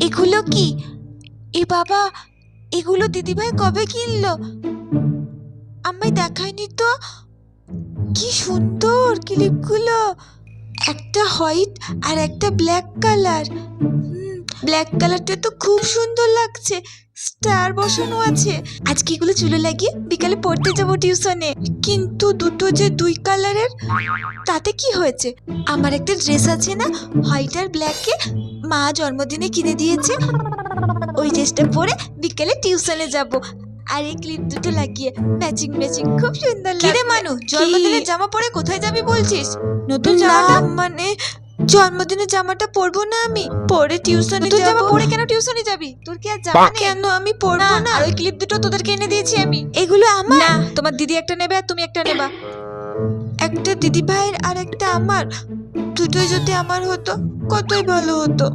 এগুলো কি? এ বাবা, এগুলো দিদিভাই কবে কিনলো? আমায় দেখায়নি তো। কি সুন্দর ক্লিপগুলো, একটা হোয়াইট আর একটা ব্ল্যাক কালার। ব্ল্যাক কালারটা তো খুব সুন্দর লাগছে, স্টার বসানো আছে। আজকে এগুলো চুলে লাগিয়ে বিকালে পড়তে যাবো টিউশনে। কিন্তু দুটো যে দুই কালারের, তাতে কি হয়েছে? আমার একটা ড্রেস আছে না, হোয়াইট আর ব্ল্যাকে, মা জন্মদিনে কিনে দিয়েছে। ওই ড্রেসটা পরে বিকেলে টিউশনে যাব। আর এই ক্লিপ দুটো লাগিয়ে ম্যাচিং ম্যাচিং খুব সুন্দর লাগবে। কিরে মানু, জন্মদিনের জামা পরে কোথায় যাবি বলছিস? নতুন জামাটা? মানে জন্মদিনের জামাটা পরবো না আমি, পরে টিউশনে যাব। জামা পরে কেন টিউশনে যাবি? তোর কি আর জামা নেই? কেন আমি পরবো না? আর ওই ক্লিপ দুটো তোদেরকে এনে দিয়েছি আমি। এগুলো আমার না, তোমার দিদি একটা নেবে আর তুমি একটা নেবা। একটা দিদি ভাইয়ের আর একটা আমার, দুটোই যদি আমার হতো কতই ভালো হতো।